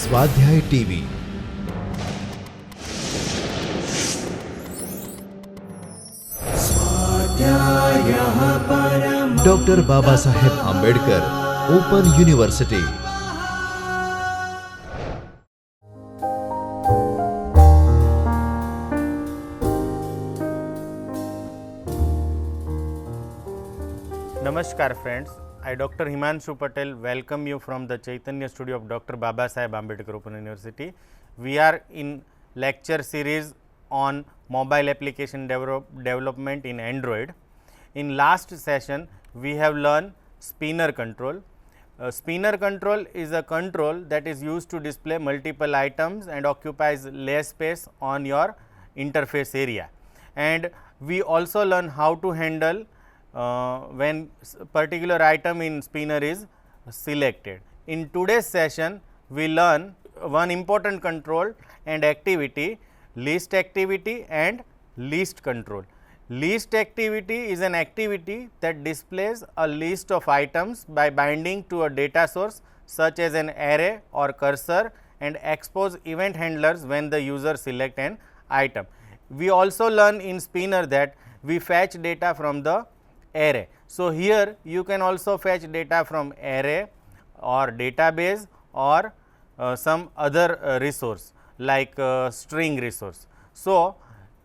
स्वाध्याय TV. Doctor Baba Saheb Ambedkar open university. Namaskar friends, I Dr. Himanshu Patel welcome you from the Chaitanya studio of Dr. Baba Saheb Ambedkar Open University. We are in lecture series on mobile application development in Android. In last session we have learned spinner control. Spinner control is a control that is used to display multiple items and occupies less space on your interface area. And we also learn how to handle when particular item in spinner is selected. In today's session, we learn one important control and activity, list activity and list control. List activity is an activity that displays a list of items by binding to a data source such as an array or cursor and expose event handlers when the user select an item. We also learn in spinner that we fetch data from the array. So, here you can also fetch data from array or database or some other resource like string resource. So,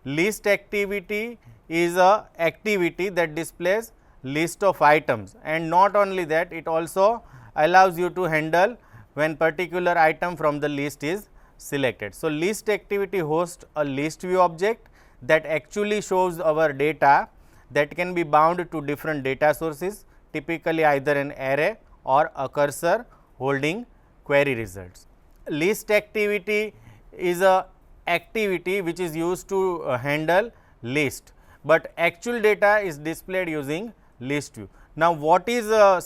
list activity is a activity that displays list of items, and not only that, it also allows you to handle when particular item from the list is selected. So, list activity hosts a list view object that actually shows our data that can be bound to different data sources, typically either an array or a cursor holding query results. List activity is a activity which is used to handle list, but actual data is displayed using list view. Now, what is a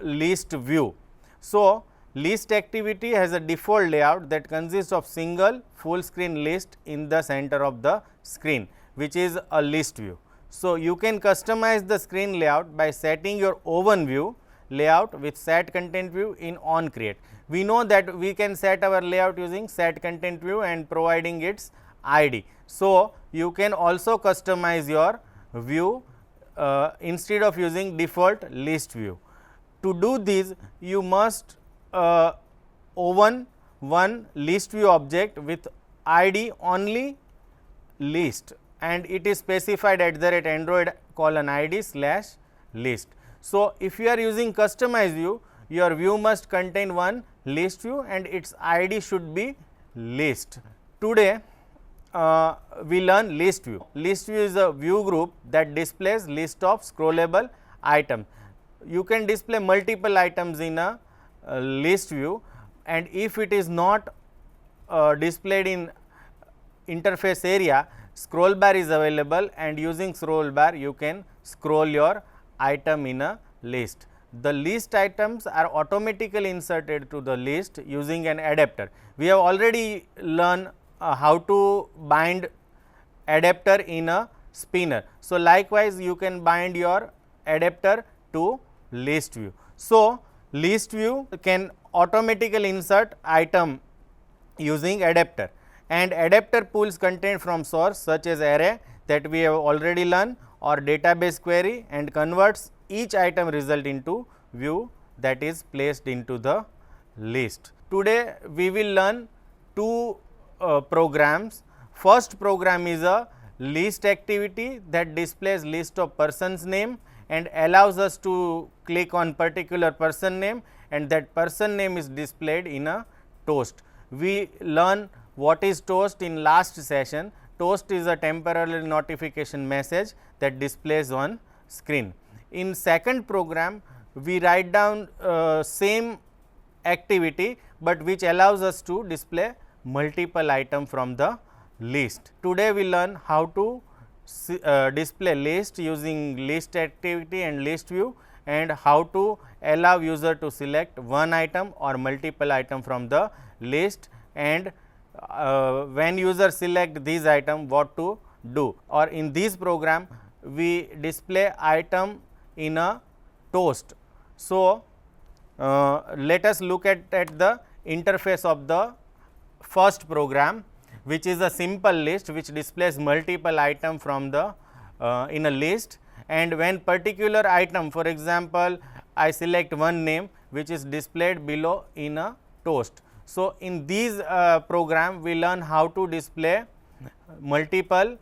list view? So, list activity has a default layout that consists of single full screen list in the center of the screen, which is a list view. So, you can customize the screen layout by setting your own view layout with set content view in on create. We know that we can set our layout using set content view and providing its ID. So, you can also customize your view instead of using default list view. To do this, you must own one list view object with ID only list, and it is specified @android:id/list. So, if you are using customized view, your view must contain one list view and its ID should be list. Today, we learn list view. List view is a view group that displays list of scrollable items. You can display multiple items in a list view, and if it is not displayed in interface area, scroll bar is available, and using scroll bar you can scroll your item in a list. The list items are automatically inserted to the list using an adapter. We have already learned how to bind adapter in a spinner. So, likewise you can bind your adapter to list view. So, list view can automatically insert item using adapter, and adapter pulls content from source such as array that we have already learned or database query and converts each item result into view that is placed into the list. Today we will learn two programs. First program is a list activity that displays list of person's name and allows us to click on particular person name, and that person name is displayed in a toast. We learn what is toast in last session. Toast is a temporary notification message that displays on screen. In second program, we write down same activity, but which allows us to display multiple item from the list. Today we learn how to display list using list activity and list view, and how to allow user to select one item or multiple item from the list, and when user select these item what to do. Or in this program we display item in a toast. So, let us look at the interface of the first program, which is a simple list which displays multiple item from the in a list, and when particular item, for example, I select one name which is displayed below in a toast. So, in these program we learn how to display multiple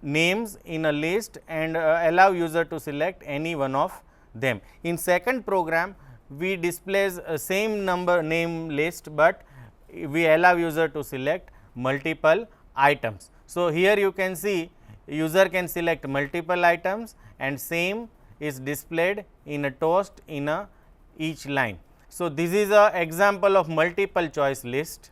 names in a list and allow user to select any one of them. In second program we displays same number name list, but we allow user to select multiple items. So, here you can see user can select multiple items and same is displayed in a toast in a each line. So, this is a example of multiple choice list.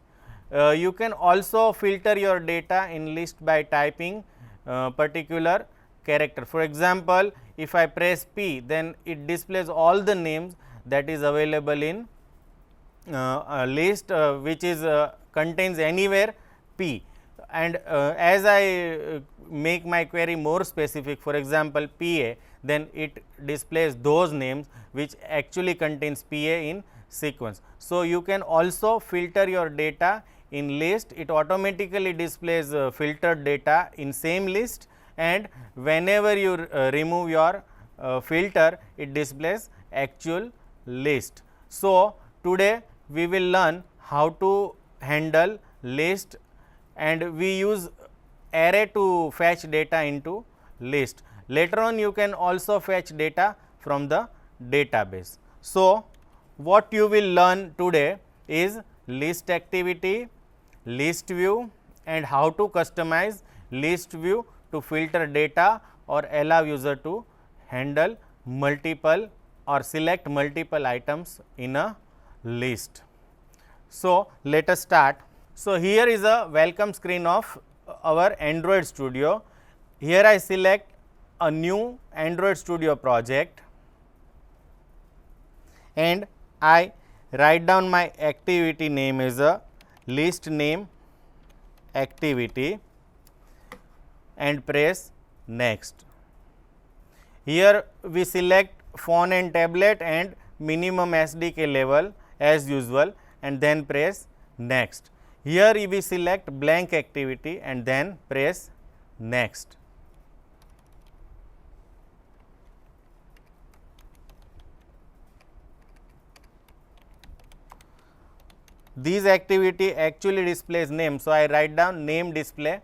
You can also filter your data in list by typing particular character. For example, if I press P, then it displays all the names that is available in a list which is contains anywhere P, and as I make my query more specific, for example, PA, then it displays those names which actually contains PA in sequence. So, you can also filter your data in list, it automatically displays filtered data in same list, and whenever you remove your filter, it displays actual list. So, today we will learn how to handle list, and we use array to fetch data into list. Later on you can also fetch data from the database. So, what you will learn today is list activity, list view, and how to customize list view to filter data or allow user to handle multiple or select multiple items in a list. So, let us start. So, here is a welcome screen of our Android Studio. Here I select a new Android Studio project and I write down my activity name as a list name activity and press next. Here we select phone and tablet and minimum SDK level as usual and then press next. Here we select blank activity and then press next. These activity actually displays name. So, I write down name display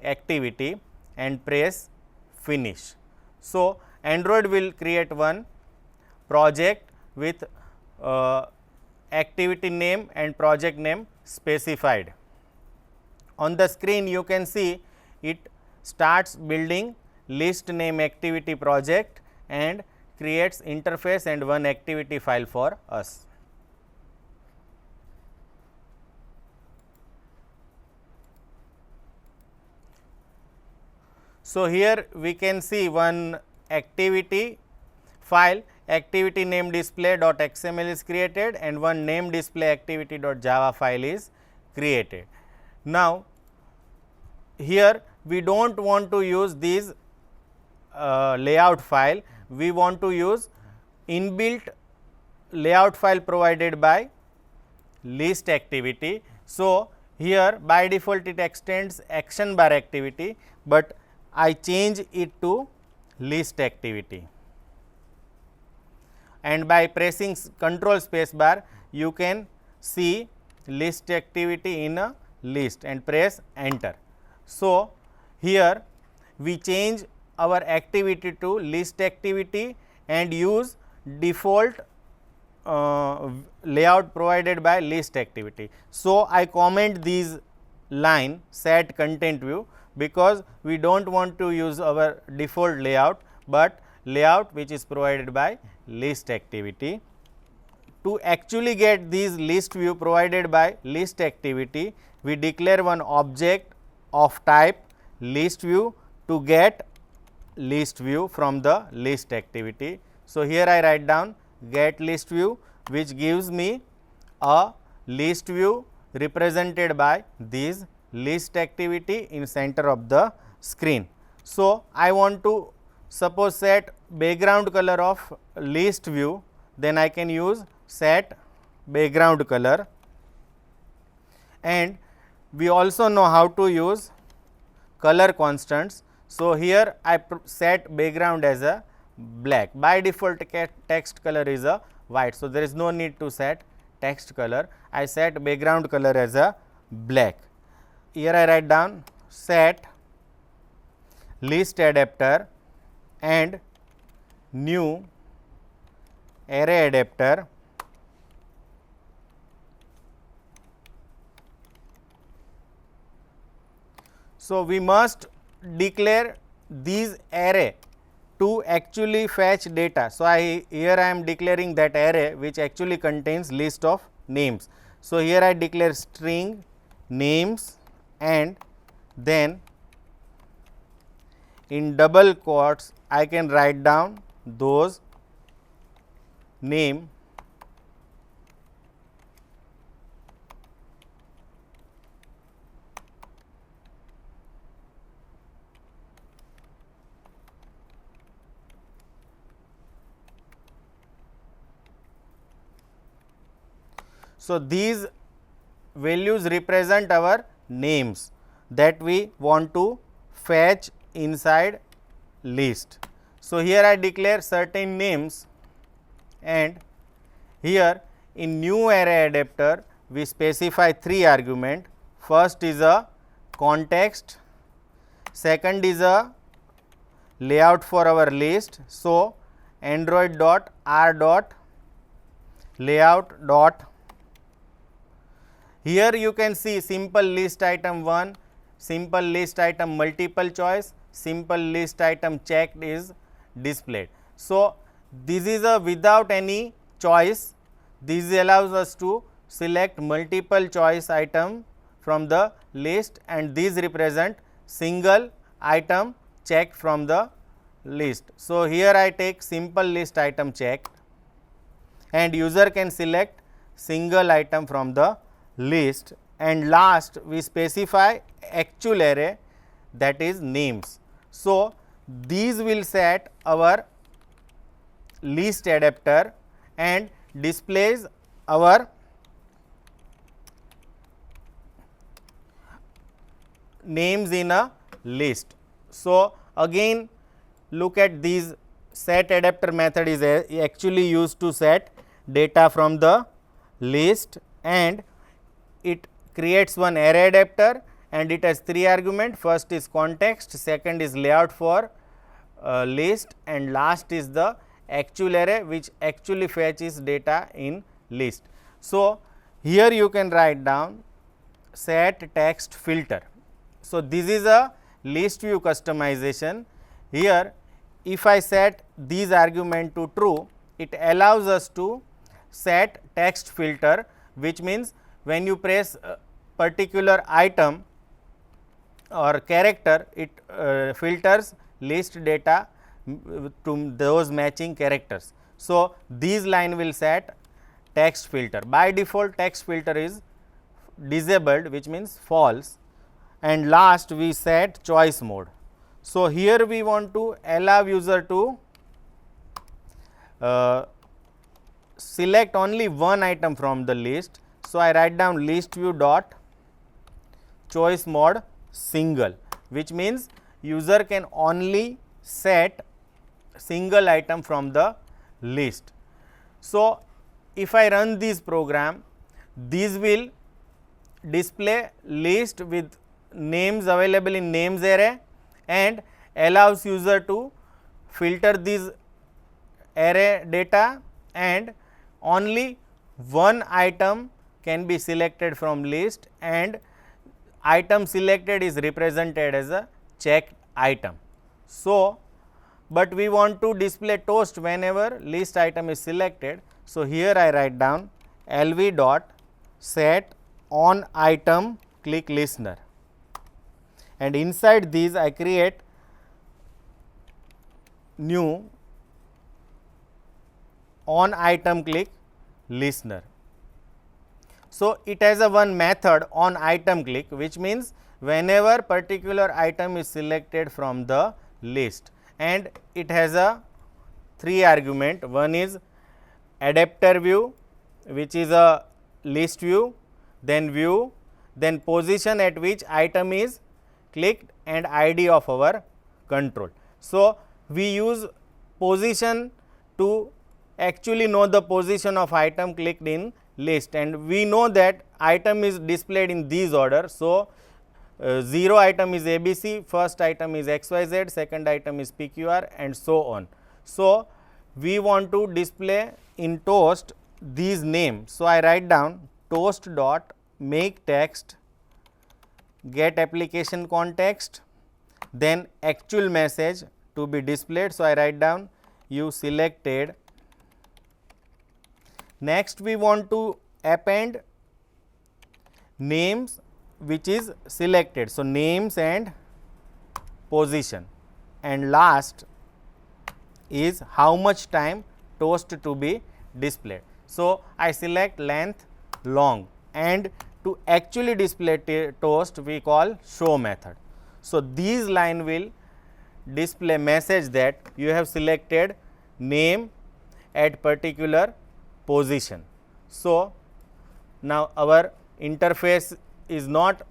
activity and press finish. So, Android will create one project with activity name and project name specified. On the screen you can see it starts building list name activity project and creates interface and one activity file for us. So, here we can see one activity file, activity name display.xml is created and one name display activity.java file is created. Now, here we do not want to use these layout file, we want to use inbuilt layout file provided by list activity. So, here by default it extends action bar activity, but I change it to list activity, and by pressing control space bar you can see list activity in a list and press enter. So, here we change our activity to list activity and use default layout provided by list activity. So, I comment these line set content view because we do not want to use our default layout, but layout which is provided by list activity. To actually get these list view provided by list activity, we declare one object of type list view to get list view from the list activity. So, here I write down get list view, which gives me a list view represented by these list activity in center of the screen. So, I want to suppose set background color of list view, then I can use set background color, and we also know how to use color constants. So, here I set background as a black. By default text color is a white. So, there is no need to set text color. I set background color as a black. Here I write down set list adapter and new array adapter So, we must declare these array to actually fetch data. So, here I am declaring that array which actually contains list of names. So, here I declare string names and then in double quotes I can write down those name So, these values represent our names that we want to fetch inside list. So, here I declare certain names and here in new array adapter we specify 3 argument. First is a context, second is a layout for our list. So, android dot r dot layout dot. Here you can see simple list item 1, simple list item multiple choice, simple list item checked is displayed. So, this is a without any choice, this allows us to select multiple choice item from the list and these represent single item checked from the list. So, here I take simple list item checked and user can select single item from the list and last we specify actual array that is names. So, these will set our list adapter and displays our names in a list. So, again look at these set adapter method is actually used to set data from the list and it creates one array adapter and it has 3 argument. First is context, second is layout for list and last is the actual array which actually fetches data in list. So, here you can write down set text filter. So, this is a list view customization. Here if I set these argument to true, it allows us to set text filter, which means when you press a particular item or character, it filters list data to those matching characters. So, these line will set text filter. By default text filter is disabled, which means false, and last we set choice mode. So, here we want to allow user to select only one item from the list. So, I write down list view dot choice mode single, which means user can only set single item from the list. So, if I run this program, these will display list with names available in names array and allows user to filter these array data and only one item can be selected from list and item selected is represented as a checked item. So, but we want to display toast whenever list item is selected. So, here I write down lv dot set on item click listener and inside these I create new on item click listener. So, it has a one method on item click, which means whenever particular item is selected from the list and it has a 3 argument. One is adapter view, which is a list view, then view, then position at which item is clicked and ID of our control. So, we use position to actually know the position of item clicked in list, and we know that item is displayed in these order. So, 0 item is ABC, first item is XYZ, second item is PQR, and so on. So, we want to display in toast these names. So, I write down toast dot make text get application context, then actual message to be displayed. So, I write down you selected. Next, we want to append names which is selected. So, names and position, and last is how much time toast to be displayed. So, I select length long, and to actually display toast we call show method. So, these line will display message that you have selected name at particular position. So, now our interface is not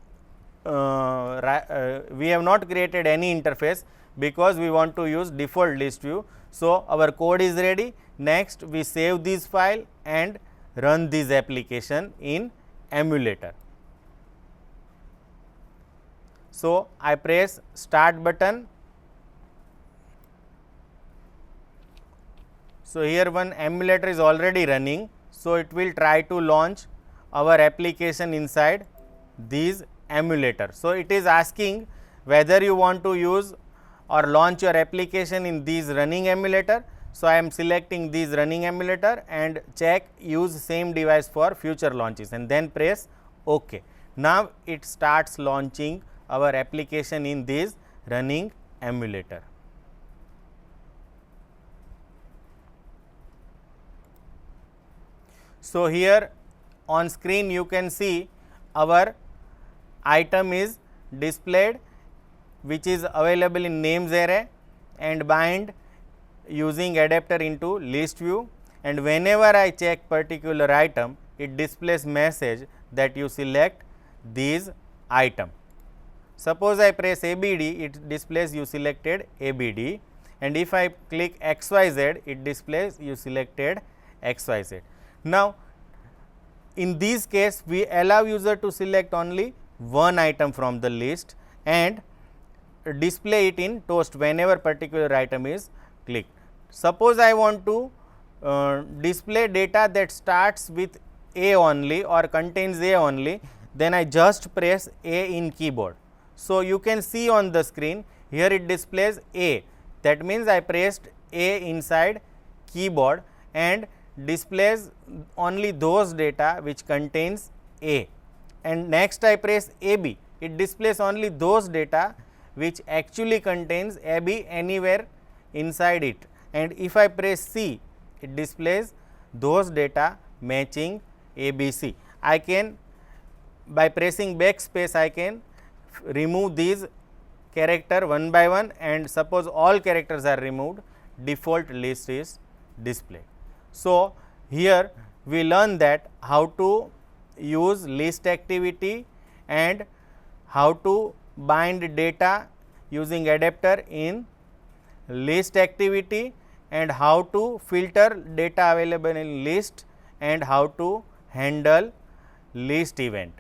we have not created any interface because we want to use default list view. So, our code is ready. Next, we save this file and run this application in emulator. So, I press start button. So, here one emulator is already running. So, it will try to launch our application inside these emulator. So, it is asking whether you want to use or launch your application in these running emulator. So, I am selecting these running emulator and check use same device for future launches, and then press OK. Now, it starts launching our application in this running emulator. So, here on screen you can see our item is displayed which is available in names array and bind using adapter into list view, and whenever I check particular item it displays message that you select these item. Suppose I press ABD, it displays you selected ABD, and if I click XYZ it displays you selected XYZ. Now, in this case we allow user to select only one item from the list and display it in toast whenever particular item is clicked. Suppose I want to display data that starts with A only or contains A only, then I just press A in keyboard. So, you can see on the screen here it displays A, that means I pressed A inside keyboard and displays only those data which contains A, and next I press AB, it displays only those data which actually contains AB anywhere inside it, and if I press C it displays those data matching ABC. I can, by pressing backspace, I can remove these character one by one, and suppose all characters are removed, default list is displayed. So, here we learn that how to use list activity and how to bind data using adapter in list activity, and how to filter data available in list, and how to handle list event.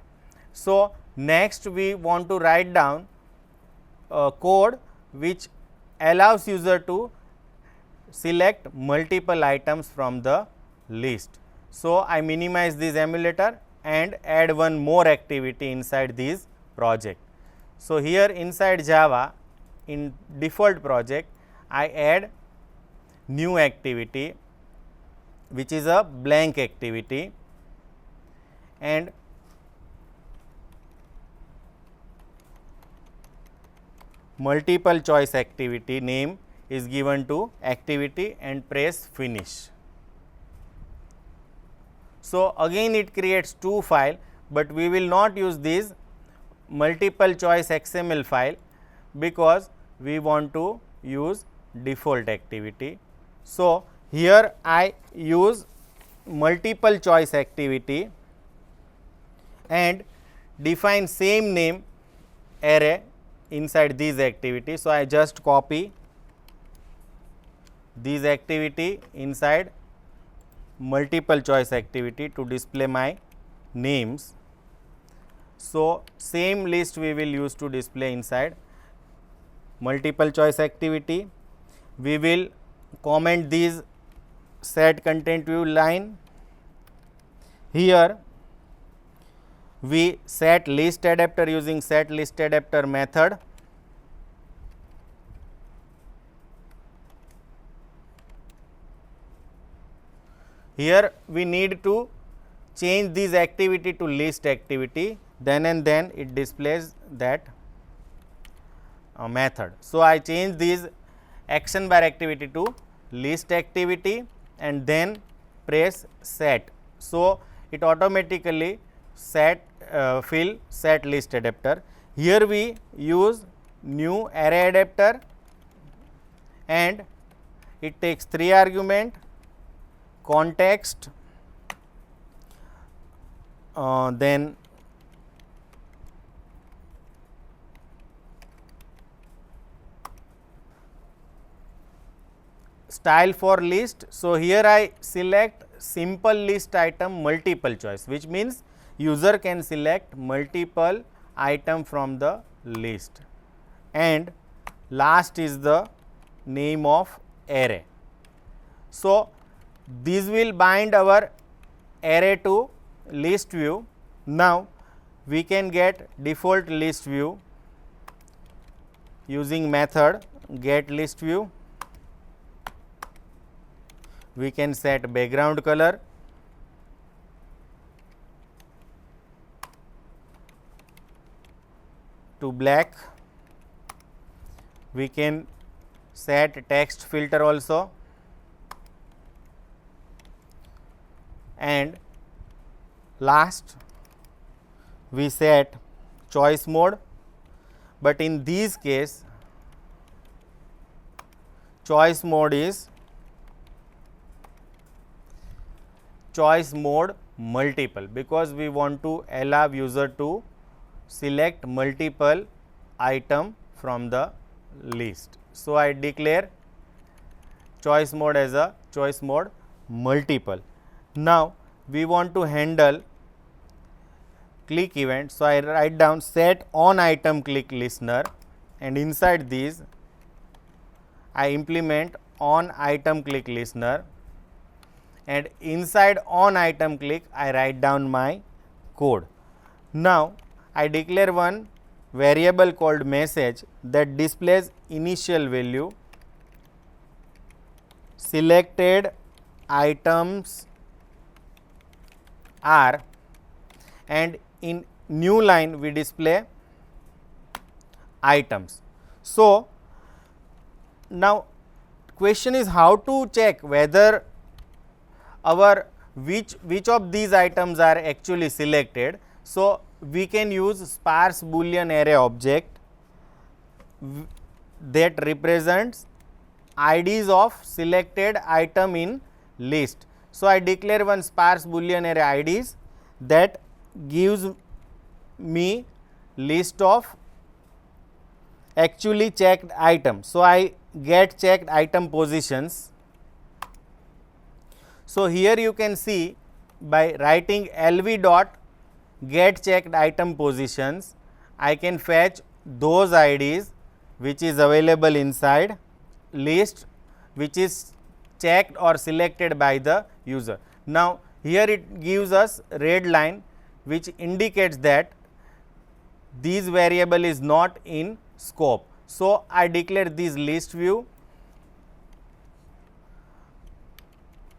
So, next we want to write down code which allows user to select multiple items from the list. So, I minimize this emulator and add one more activity inside this project. So, here inside Java in default project I add new activity which is a blank activity, and multiple choice activity name is given to activity and press finish. So, again it creates two file, but we will not use this multiple choice XML file because we want to use default activity. So, here I use multiple choice activity and define same name array inside these activity. So, I just copy these activity inside multiple choice activity to display my names. So, same list we will use to display inside multiple choice activity. We will comment these set content view line. Here we set list adapter using set list adapter method. Here we need to change this activity to list activity, then and then it displays that method. So, I change this action bar activity to list activity and then press set. So, it automatically fill set list adapter. Here we use new array adapter and it takes 3 argument, context, then style for list. So, here I select simple list item multiple choice, which means user can select multiple item from the list, and last is the name of array. So, this will bind our array to list view. Now, we can get default list view using method get list view. We can set background color, to black. We can set text filter also, and last we set choice mode, but in this case choice mode is choice mode multiple, because we want to allow user to select multiple item from the list. So, I declare choice mode as a choice mode multiple. Now, we want to handle click event. So, I write down set on item click listener, and inside these I implement on item click listener, and inside on item click I write down my code. Now, I declare one variable called message that displays initial value selected items are, and in new line we display items. So, now question is how to check whether our which of these items are actually selected. So, we can use sparse boolean array object that represents IDs of selected item in list. So, I declare one sparse boolean array IDs that gives me list of actually checked items. So, I get checked item positions. So, here you can see by writing lv dot get checked item positions, I can fetch those IDs which is available inside list which is checked or selected by the user. Now, here it gives us red line which indicates that this variable is not in scope. So, I declare this list view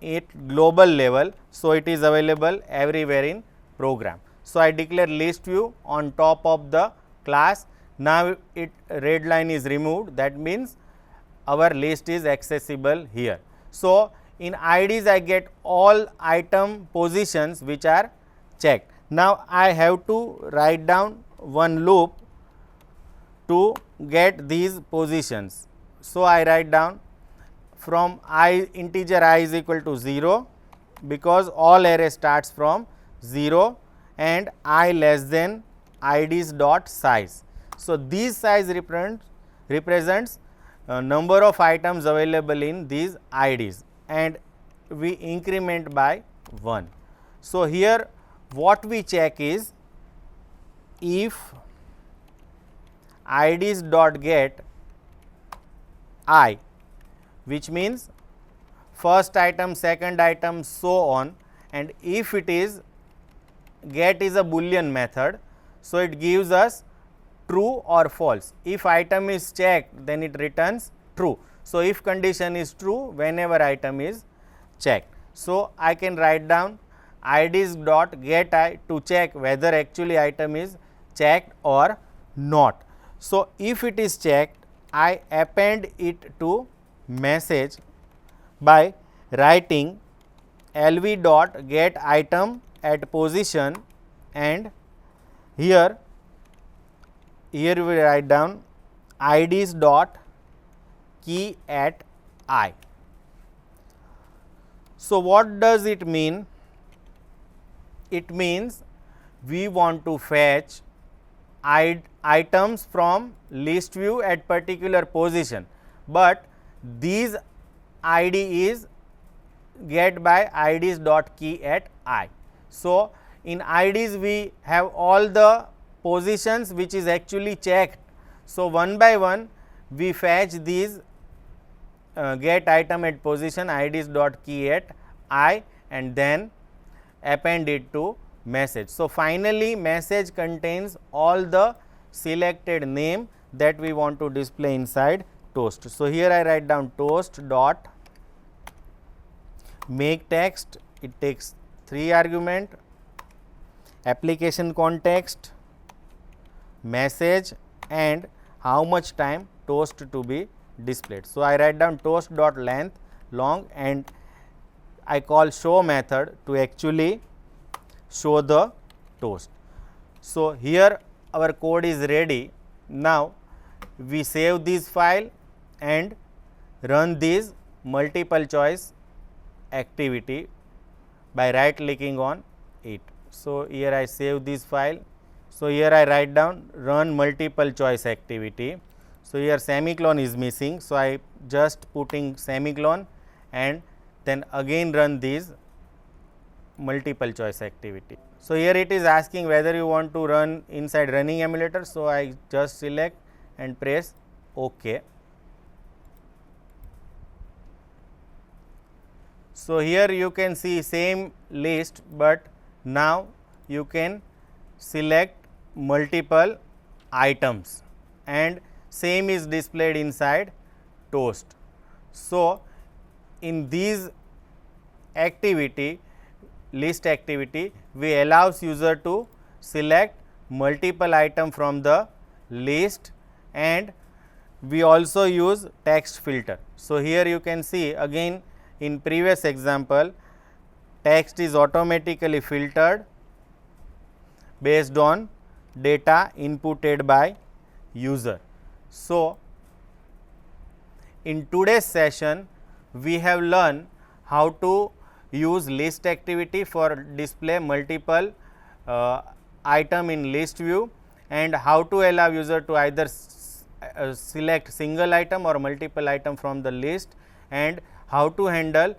at global level. So, it is available everywhere in program. So, I declare list view on top of the class. Now, it red line is removed, that means our list is accessible here. So, in IDs I get all item positions which are checked. Now, I have to write down one loop to get these positions. So, I write down from I integer I is equal to 0, because all array starts from 0 and I less than IDs dot size. So this size represents number of items available in these IDs, and we increment by 1. So here what we check is, if IDs dot get I, which means first item, second item, so on, and if it is get is a Boolean method, so it gives us true or false. If item is checked, then it returns true. So if condition is true whenever item is checked. So I can write down IDs dot get I to check whether actually item is checked or not. So if it is checked, I append it to message by writing LV dot get item at position, and here we write down IDs dot key at I. So what does it mean? It means we want to fetch items from list view at particular position, but these ID is get by IDs dot key at I. So in IDs we have all the positions which is actually checked. So one by one we fetch these get item at position IDs dot key at I, and then append it to message. So finally message contains all the selected name that we want to display inside toast. So here I write down toast dot make text, it takes 3 argument, application context, message, and how much time toast to be displayed. So I write down toast dot length long, and I call show method to actually show the toast. So here our code is ready. Now we save this file and run this multiple choice activity by right clicking on it. So here I save this file. So here I write down run multiple choice activity. So here semicolon is missing, so I just putting semicolon and then again run this multiple choice activity. So here it is asking whether you want to run inside running emulator. So I just select and press OK. So here you can see same list, but now you can select multiple items and same is displayed inside toast. So in these activity, list activity, we allows user to select multiple item from the list, and we also use text filter. So here you can see again in previous example, text is automatically filtered based on data inputted by user. So in today's session we have learned how to use list activity for display multiple item in list view, and how to allow user to either select single item or multiple item from the list, and how to handle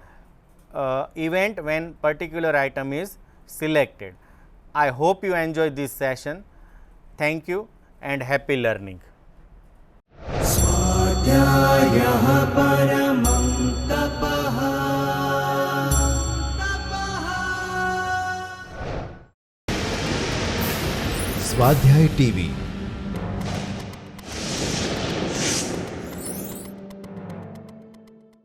event when particular item is selected. I hope you enjoyed this session. Thank you and happy learning. स्वाध्याय TV